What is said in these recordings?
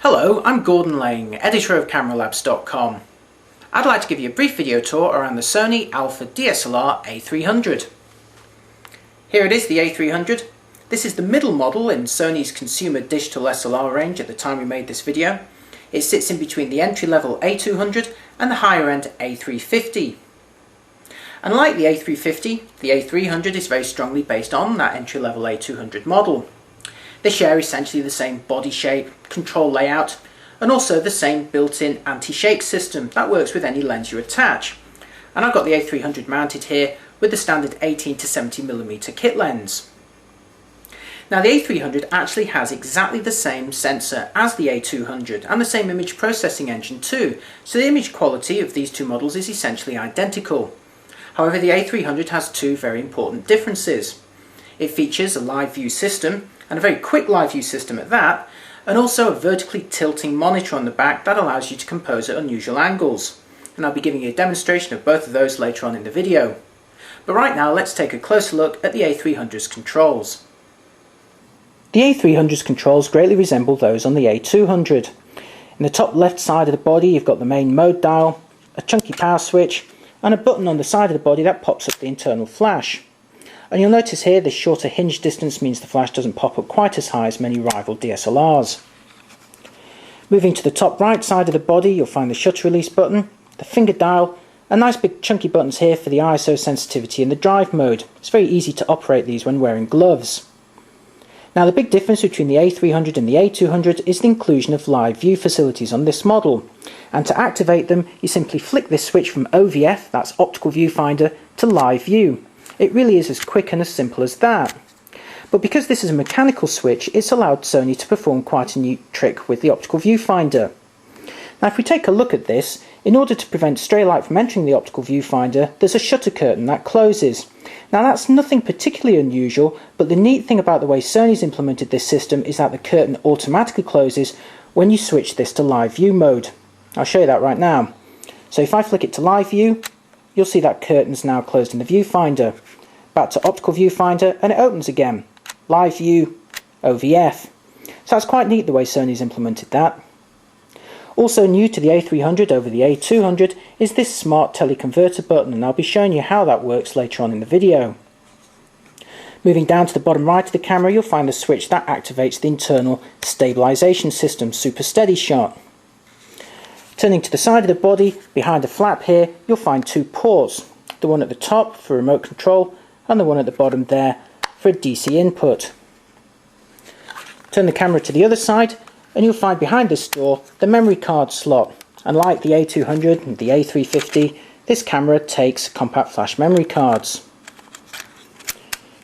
Hello, I'm Gordon Lang, editor of CameraLabs.com. I'd like to give you a brief video tour around the Sony Alpha DSLR A300. Here it is, the A300. This is the middle model in Sony's consumer digital SLR range at the time we made this video. It sits in between the entry-level A200 and the higher-end A350. Unlike the A350, the A300 is very strongly based on that entry-level A200 model. They share essentially the same body shape, control layout, and also the same built-in anti-shake system that works with any lens you attach. And I've got the A300 mounted here with the standard 18 to 70mm kit lens. Now the A300 actually has exactly the same sensor as the A200 and the same image processing engine too, so the image quality of these two models is essentially identical. However, the A300 has two very important differences. It features a live view system, and a very quick live view system at that, and also a vertically tilting monitor on the back that allows you to compose at unusual angles. And I'll be giving you a demonstration of both of those later on in the video. But right now let's take a closer look at the A300's controls. The A300's controls greatly resemble those on the A200. In the top left side of the body you've got the main mode dial, a chunky power switch, and a button on the side of the body that pops up the internal flash. And you'll notice here the shorter hinge distance means the flash doesn't pop up quite as high as many rival DSLRs. Moving to the top right side of the body you'll find the shutter release button, the finger dial, and nice big chunky buttons here for the ISO sensitivity and the drive mode. It's very easy to operate these when wearing gloves. Now the big difference between the A300 and the A200 is the inclusion of live view facilities on this model. And to activate them you simply flick this switch from OVF, that's optical viewfinder, to live view. It really is as quick and as simple as that. But because this is a mechanical switch, it's allowed Sony to perform quite a neat trick with the optical viewfinder. Now if we take a look at this, in order to prevent stray light from entering the optical viewfinder, there's a shutter curtain that closes. Now that's nothing particularly unusual, but the neat thing about the way Sony's implemented this system is that the curtain automatically closes when you switch this to live view mode. I'll show you that right now. So if I flick it to live view, you'll see that curtain's now closed in the viewfinder. Back to optical viewfinder and it opens again. Live view, OVF. So that's quite neat the way Sony's implemented that. Also new to the A300 over the A200 is this smart teleconverter button, and I'll be showing you how that works later on in the video. Moving down to the bottom right of the camera you'll find the switch that activates the internal stabilization system, Super Steady Shot. Turning to the side of the body, behind the flap here, you'll find two ports. The one at the top for remote control and the one at the bottom there for a DC input. Turn the camera to the other side and you'll find behind this door the memory card slot. And like the A200 and the A350, this camera takes compact flash memory cards.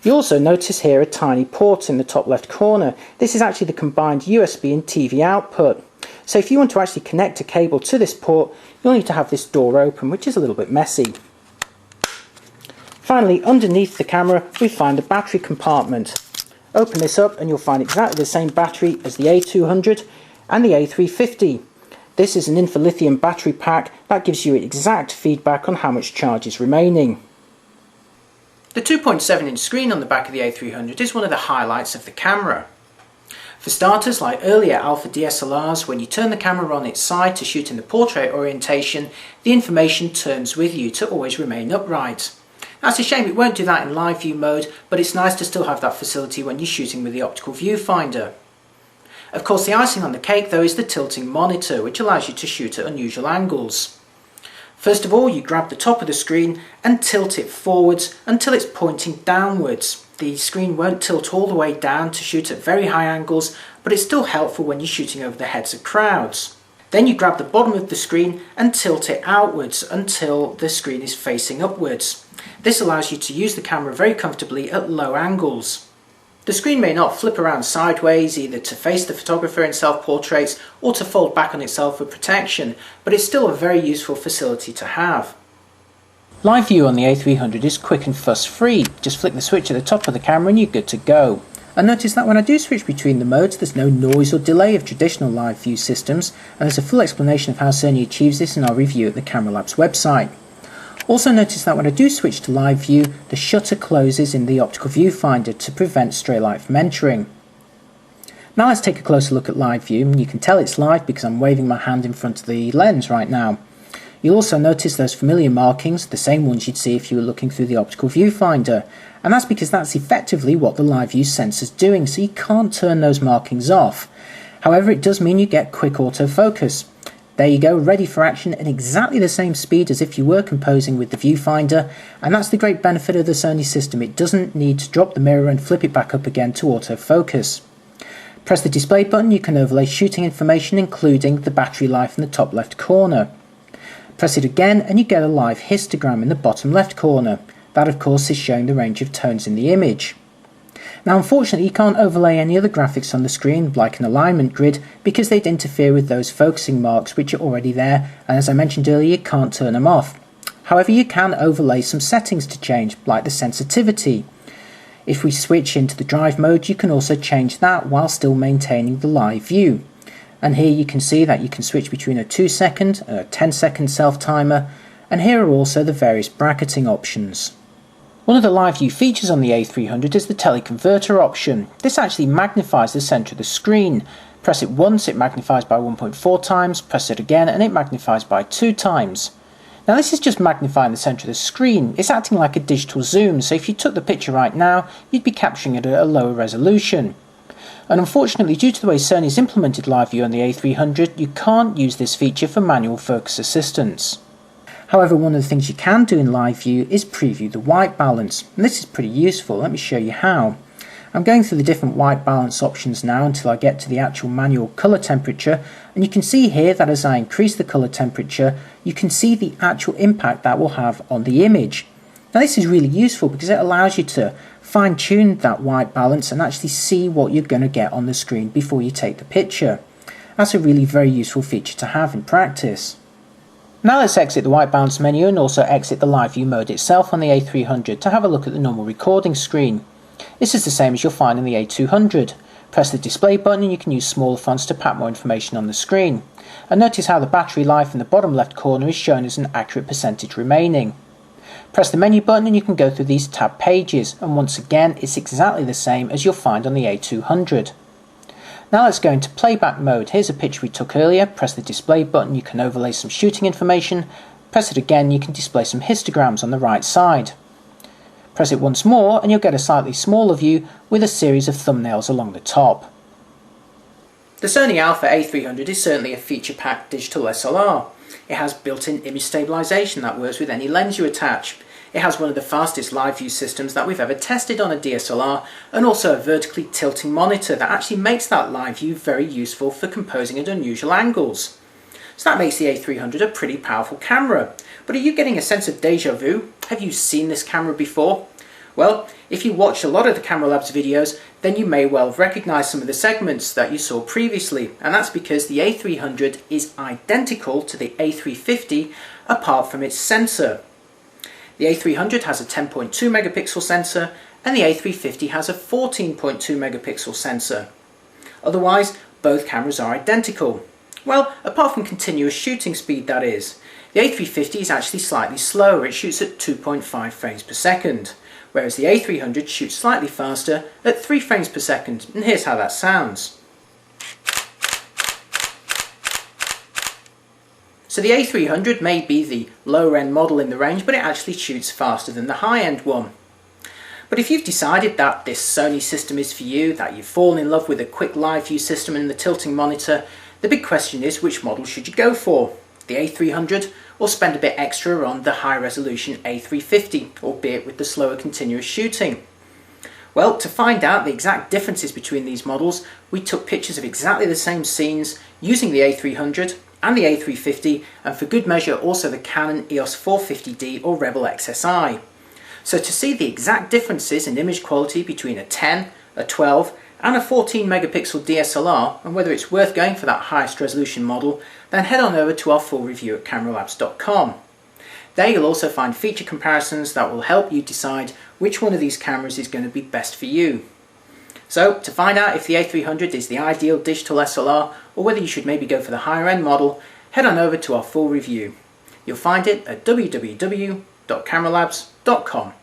You also notice here a tiny port in the top left corner. This is actually the combined USB and TV output. So if you want to actually connect a cable to this port, you'll need to have this door open, which is a little bit messy. Finally, underneath the camera we find the battery compartment. Open this up and you'll find exactly the same battery as the A200 and the A350. This is an infilithium battery pack that gives you exact feedback on how much charge is remaining. The 2.7-inch screen on the back of the A300 is one of the highlights of the camera. For starters, like earlier Alpha DSLRs, when you turn the camera on its side to shoot in the portrait orientation, the information turns with you to always remain upright. Now it's a shame it won't do that in live view mode, but it's nice to still have that facility when you're shooting with the optical viewfinder. Of course the icing on the cake though is the tilting monitor, which allows you to shoot at unusual angles. First of all you grab the top of the screen and tilt it forwards until it's pointing downwards. The screen won't tilt all the way down to shoot at very high angles, but it's still helpful when you're shooting over the heads of crowds. Then you grab the bottom of the screen and tilt it outwards until the screen is facing upwards. This allows you to use the camera very comfortably at low angles. The screen may not flip around sideways, either to face the photographer in self-portraits or to fold back on itself for protection, but it's still a very useful facility to have. Live view on the A300 is quick and fuss-free. Just flick the switch at the top of the camera and you're good to go. And notice that when I do switch between the modes there's no noise or delay of traditional live view systems, and there's a full explanation of how Sony achieves this in our review at the CameraLabs website. Also notice that when I do switch to live view, the shutter closes in the optical viewfinder to prevent stray light from entering. Now let's take a closer look at live view, and you can tell it's live because I'm waving my hand in front of the lens right now. You'll also notice those familiar markings, the same ones you'd see if you were looking through the optical viewfinder, and that's because that's effectively what the live view sensor's doing, so you can't turn those markings off. However, it does mean you get quick autofocus. There you go, ready for action at exactly the same speed as if you were composing with the viewfinder, and that's the great benefit of the Sony system. It doesn't need to drop the mirror and flip it back up again to autofocus. Press the display button, you can overlay shooting information including the battery life in the top left corner. Press it again and you get a live histogram in the bottom left corner. That of course is showing the range of tones in the image. Now unfortunately you can't overlay any other graphics on the screen like an alignment grid because they'd interfere with those focusing marks which are already there, and as I mentioned earlier you can't turn them off. However, you can overlay some settings to change, like the sensitivity. If we switch into the drive mode, you can also change that while still maintaining the live view. And here you can see that you can switch between a 2-second and a 10-second self-timer, and here are also the various bracketing options. One of the live view features on the A300 is the teleconverter option. This actually magnifies the centre of the screen. Press it once, it magnifies by 1.4 times, press it again and it magnifies by 2 times. Now this is just magnifying the centre of the screen. It's acting like a digital zoom, so if you took the picture right now, you'd be capturing it at a lower resolution. And unfortunately, due to the way Sony's implemented live view on the A300, you can't use this feature for manual focus assistance. However, one of the things you can do in live view is preview the white balance, and this is pretty useful. Let me show you how. I'm going through the different white balance options now until I get to the actual manual colour temperature, and you can see here that as I increase the colour temperature you can see the actual impact that will have on the image. Now this is really useful because it allows you to fine-tune that white balance and actually see what you're going to get on the screen before you take the picture. That's a really very useful feature to have in practice. Now let's exit the white balance menu and also exit the live view mode itself on the A300 to have a look at the normal recording screen. This is the same as you'll find in the A200. Press the display button and you can use smaller fonts to pack more information on the screen. And notice how the battery life in the bottom left corner is shown as an accurate percentage remaining. Press the menu button and you can go through these tab pages, and once again it's exactly the same as you'll find on the A200. Now let's go into playback mode. Here's a picture we took earlier. Press the display button, you can overlay some shooting information. Press it again, you can display some histograms on the right side. Press it once more and you'll get a slightly smaller view with a series of thumbnails along the top. The Sony Alpha A300 is certainly a feature-packed digital SLR. It has built-in image stabilisation that works with any lens you attach. It has one of the fastest live view systems that we've ever tested on a DSLR, and also a vertically tilting monitor that actually makes that live view very useful for composing at unusual angles. So that makes the A300 a pretty powerful camera. But are you getting a sense of deja vu? Have you seen this camera before? Well, if you watched a lot of the Camera Labs videos, then you may well have recognised some of the segments that you saw previously, and that's because the A300 is identical to the A350 apart from its sensor. The A300 has a 10.2 megapixel sensor and the A350 has a 14.2 megapixel sensor. Otherwise, both cameras are identical. Well, apart from continuous shooting speed, that is. The A350 is actually slightly slower, it shoots at 2.5 frames per second, whereas the A300 shoots slightly faster at 3 frames per second, and here's how that sounds. So the A300 may be the lower end model in the range, but it actually shoots faster than the high end one. But if you've decided that this Sony system is for you, that you've fallen in love with a quick live view system and the tilting monitor, the big question is which model should you go for? The A300, or spend a bit extra on the high resolution A350, albeit with the slower continuous shooting? Well, to find out the exact differences between these models, we took pictures of exactly the same scenes using the A300 and the A350, and for good measure also the Canon EOS 450D or Rebel XSI. So to see the exact differences in image quality between a 10, a 12 and a 14 megapixel DSLR, and whether it's worth going for that highest resolution model, then head on over to our full review at cameralabs.com. There you'll also find feature comparisons that will help you decide which one of these cameras is going to be best for you. So to find out if the A300 is the ideal digital SLR or whether you should maybe go for the higher end model, head on over to our full review. You'll find it at www.cameralabs.com.